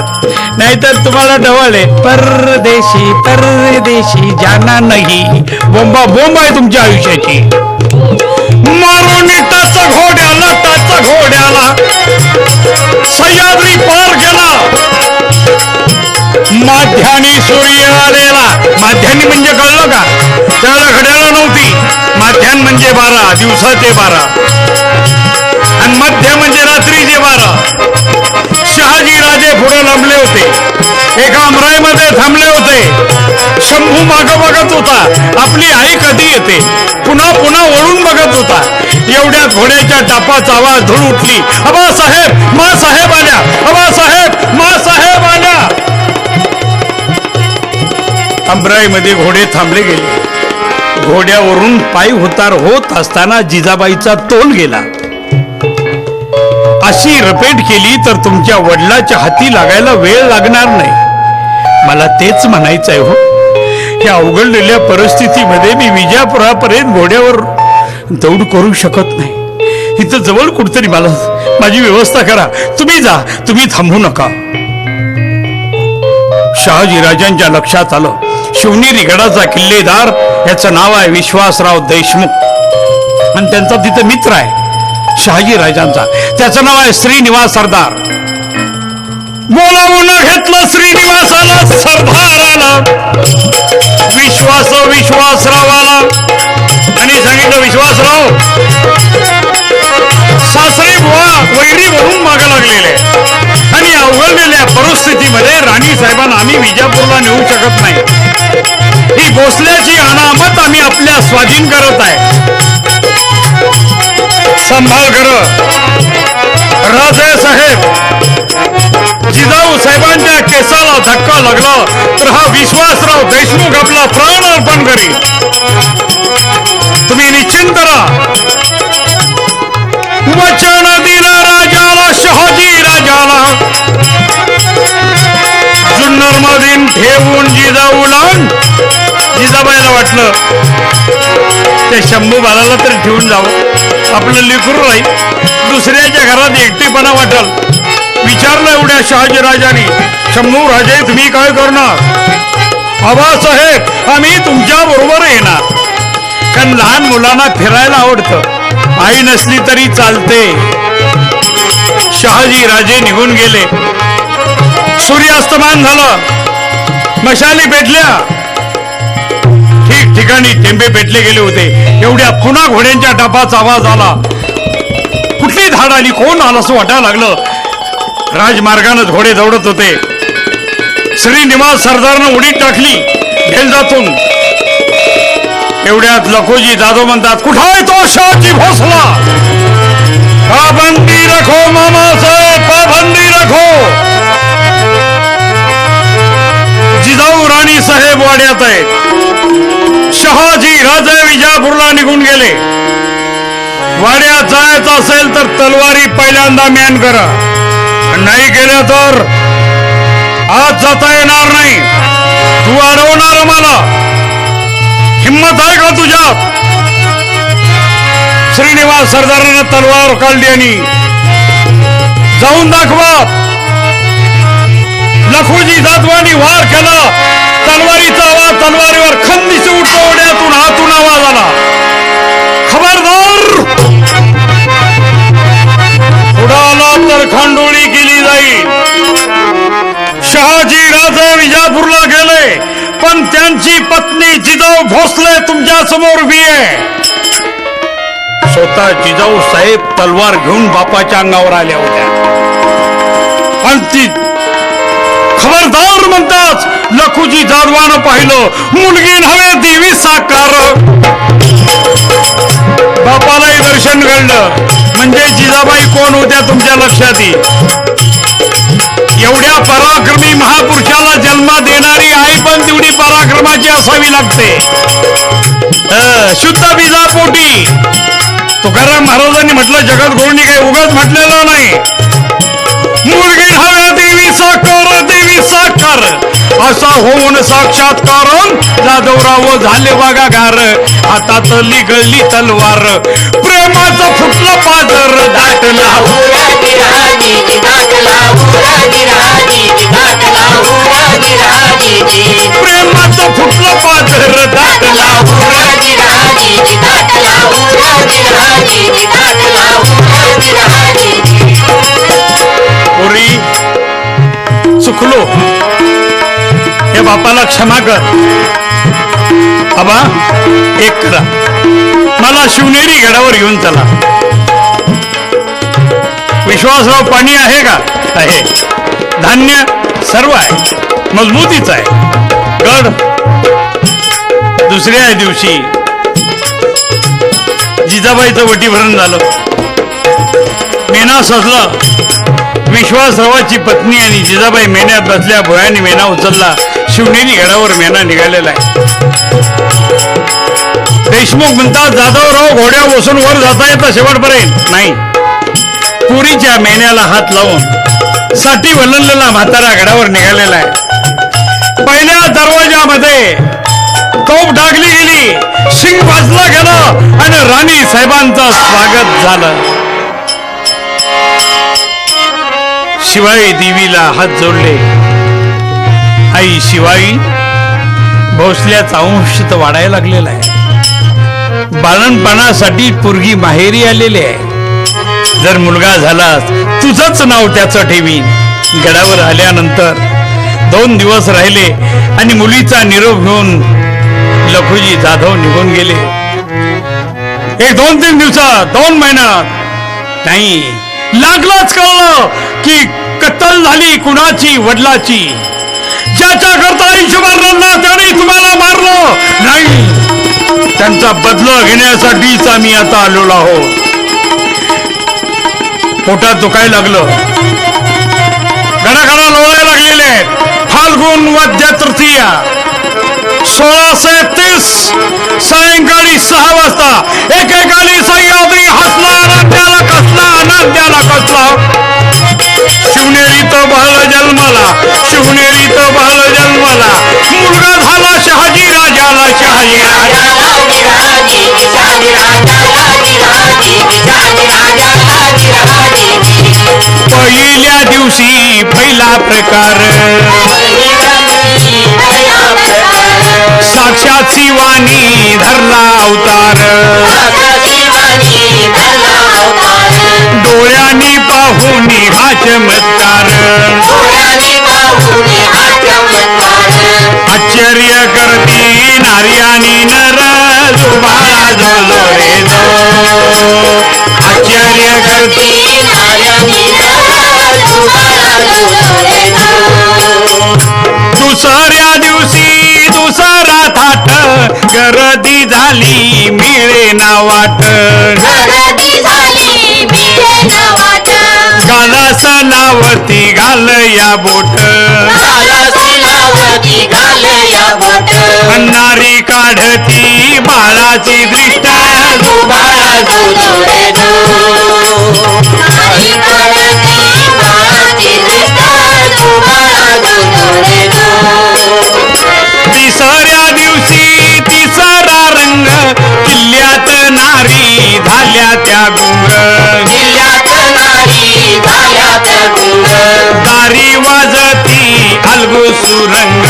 नाहीतर तुम्हाला डोहाळे परदेशी परदेशी जाना नाही. बोंबा बोंब आहे तुमच्या आयुष्याची. मारून टाच घोड्याला, टाच घोड्याला सह्याद्री पार केला. माध्यानी सूर्य आलेला. माध्यानी म्हणजे कळलं का? त्याला घड्याळ नव्हती. माध्यान म्हणजे 12 दिवसाचे 12 आणि मध्य म्हणजे रात्रीचे 12. शहाजी राजे पुढे लांबले होते, एका अमराईमध्ये थांबले होते. शंभू माग बघत होता, आपली आई कधी येते. पुन्हा पुन्हा वळून बघत होता. एवढ्यात घोड्याच्या टापाचा आवाज धूळ उठली. अबा साहेब, मा साहेब आल्या. अबा साहेब, मा साहेब आल्या. अमराईमध्ये घोडे थांबले गेले. घोड्यावरून पायी उतार होत असताना जिजाबाईचा तोल गेला. अशी रपेट केली तर तुमच्या वडिलाच्या हाती लागायला वेळ लागणार नाही. मला तेच म्हणायचं आहे हो. या अवघडलेल्या परिस्थितीमध्ये मी विजापुरापर्यंत घोड्यावर दौड करू शकत नाही. इथं जवळ कुठतरी मला माझी व्यवस्था करा. तुम्ही जा, तुम्ही थांबू नका. शहाजी राजांच्या लक्षात आलं शिवनेरी गडाचा किल्लेदार याचं नाव आहे विश्वासराव देशमुख आणि त्यांचा तिथे मित्र आहे शहाजी राजांचा. त्याचं नाव आहे श्रीनिवास सरदार. बोलावून घेतलं श्रीनिवासाला, सरदाराला. विश्वासरावाला आणि सांगितलं विश्वासराव सासरे बुवा वैरी म्हणून मागा लागलेले आणि अवघडलेल्या परिस्थितीमध्ये राणी साहेबांना आम्ही विजापूरला नेऊ शकत नाही. ही भोसल्याची अनामत आम्ही आपल्या स्वाधीन करत आहे. संभाळ कर राजे साहेब. जिजाऊ साहेबांच्या केसाला धक्का लागला तर हा विश्वासराव देशमुख आपला प्राण अर्पण करील. तुम्ही निश्चिंत राहा. वचन दिलं राजाला, शहाजी राजाला. जुन्नर मधीन ठेवून जिजाऊला. जिजाबाईला वाटलं ते शंभू बाळाला तरी ठेवून जावं, आपलं लेकरू राहील, दुसऱ्याच्या घरात एकटेपणा वाटल. विचारलं एवढ्या शहाजी राजाने, शंभू राजे तुम्ही काय करणार? आबासाहेब आम्ही तुमच्या बरोबर येणार, कारण लहान मुलांना फिरायला आवडतं, आई नसली तरी चालते. शहाजी राजे निघून गेले. सूर्यास्तमान झालं, मशाली पेटल्या. ठिकठिकाणी टेंबे पेटले गेले होते. एवढ्या पुन्हा घोड्यांच्या टपाचा आवाज आला. कुठली धाड आली, कोण आलं असं वाटायला लागलं. राजमार्गानं घोडे दौडत होते. श्रीनिवास सरदारनं उडी टाकली भेलजातून. एवढ्यात लखोजी जाधव म्हणतात, कुठं आहे तो शहाजी भोसला? पाबंदी रखो मामासाहेब, पाबंदी रखो. जिजाऊ राणी साहेब वाड्यात आहेत. शहाजी राजे विजापूरला निघून गेले. वाड्यात जायचं असेल तर तलवारी पहिल्यांदा मॅन करा, नाही केल्या तर आज जाता येणार नाही. तू अडवणार मला, हिम्मत आहे का तुझ्यात? श्रीनिवास सरदारानं तलवार काढली आणि जाऊन दाखवा. लखोजी जाधवांनी वार केला. तलवारीचा आवाज तलवारीवर खंदिशी उठला. ओढ्यातून हातून आवाज आला, खबरदार, पुढे आला तर खांडोळी केली जाईल. शहाजी राजे विजापूरला गेले, पण त्यांची पत्नी जिजाऊ भोसले तुमच्या समोर उभी आहे. स्वतः जिजाऊ साहेब तलवार घेऊन बापाच्या अंगावर आल्या होत्या. पण ती खबरदार म्हणताच लखोजी जाधवानं पाहिलं, मुलगी नव्हे देवी साकार. बापालाही दर्शन घडलं. म्हणजे जिजाबाई कोण होत्या तुमच्या लक्षात येईल. एवढ्या पराक्रमी महापुरुषाला जन्म देणारी आई पण तेवढी पराक्रमाची असावी लागते. शुद्ध बीजापोटी तुकाराम महाराजांनी म्हटलं, जगत गुरुंनी काही उगाच म्हटलेलं नाही. मुलगी हव्या देवी साकार, देवी साकार असा होऊन साक्षात्कार जाधवराव झाले वागागार. हातात लिगळली तलवार, प्रेमाचं फुटलं पाजर दाटला. प्रेमाचं फुटलं पाजर दाटला. पोरी, चुकलो, हे बापाला क्षमा कर. आबा, एक करा, मला शिवनेरी गडावर घेऊन चला. विश्वासराव पाणी आहे का? आहे. धान्य सर्व आहे, मजबूतीच आहे. गड दुसऱ्या दिवशी जिजाबाईचं वटीभरण झालं. मेना सजला. विश्वासरावाची पत्नी आणि जिजाबाई मेन्यात बसल्या. भोयाने मेना उचलला. शिवनेरी गडावर मेना निघालेला आहे. देशमुख म्हणतात, जाधवराव घोड्या बसून वर जाता येतं शेवटपर्यंत नाही. पुरीच्या मेन्याला हात लावून साठी वलनलेला म्हातारा गडावर निघालेला आहे. पहिल्या दरवाजामध्ये तोफ टाकली गेली, शिंग वाजला गेला आणि राणी साहेबांचं स्वागत झालं. शिवाई देवीला हात जोडले. आई शिवाई, भोसल्याचा अंश तर वाढायला लागलेला आहे. बाळणपणासाठी पोरगी माहेरी आलेली आहे. जर मुलगा झालास तुझंच नाव त्याचं ठेवीन. गडावर आल्यानंतर 2 दिवस राहिले आणि मुलीचा निरोप घेऊन लखोजी जाधव निघून गेले. 1-2-3 दिवसात, 2 महिन्यात नाही, लागलाच कळलं की कत्तल झाली कुणाची, वडिलाची. ज्याच्या करता आयुष्यभर रडला त्याने तुम्हाला मारलं नाही. त्यांचा बदला घेण्यासाठीच आम्ही आता आलेलो आहोत. पोटात दुखायला लागलं. घडाघडा लोळायला लागलेले आहेत. फाल्गुन वद्य तृतीया 1630 सायंकाळी 6 वाजता एकेकाली सह्याद्री हसला. अनाद्याला कसला, अनाद्याला कसला. शिवनेरीत बाळ जन्माला, शिवनेरीत बाळ जन्माला. मुलगा झाला शहाजी राजाला, शहाजी राजा. पहिल्या दिवशी पहिला प्रकार, साक्षात शिवानी धरला अवतार. डोळ्यांनी पाहून हा चमत्कार. आश्चर्य करती नार्यानी झुललो रे जो आश्चर्य करती दुसऱ्या दिवशी दुसरा थाट गर्दी झाली मिळेना वाट गाल सलावती घाल या बोट नारी काढती बाळाची दृष्ट तिसऱ्या दिवशी तिसरा रंग किल्ल्यात नारी झाल्या त्या गुंग दारी वाजती अलगू सुरंग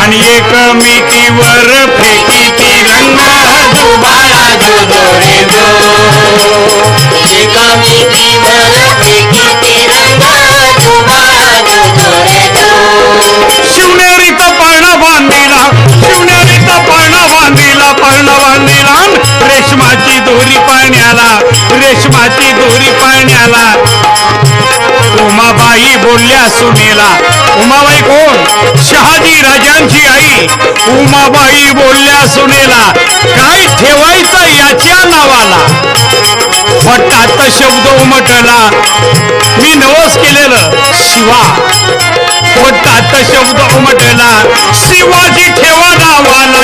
आणि एकमेकीवर फेकी तिरंग दुबाळा जो रे जो शिवनेरीत पळणा बांधिला शिवनेरीत पळणा बांधिला पळणा बांधिला रेशमाची दोरी पाण्याला रेशमाची दोरी पाण्याला उमाबाई बोलल्या सुनेला उमाबाई कोण शहाजी राजांची आई उमाबाई बोलल्या सुनेला काय ठेवायचं याच्या नावाला फटात शब्द उमटला मी नवस केलेलं शिवा फटात शब्द उमटला शिवाजी ठेवा नावाला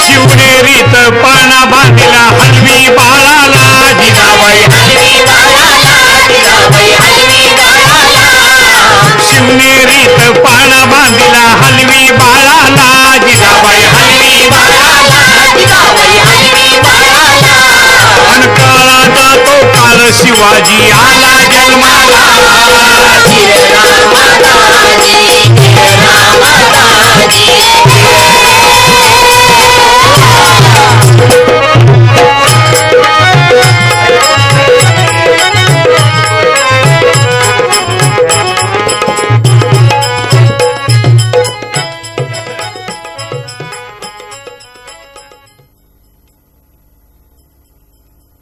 शिवनेरीत पाळणा बांधला हलवी बाळाला जिजाबाई शिवनेरीत पाळणा बांधला हलवी बाळाला जिजाबाई हलवी आणि काळा जातो काल शिवाजी आला जन्माला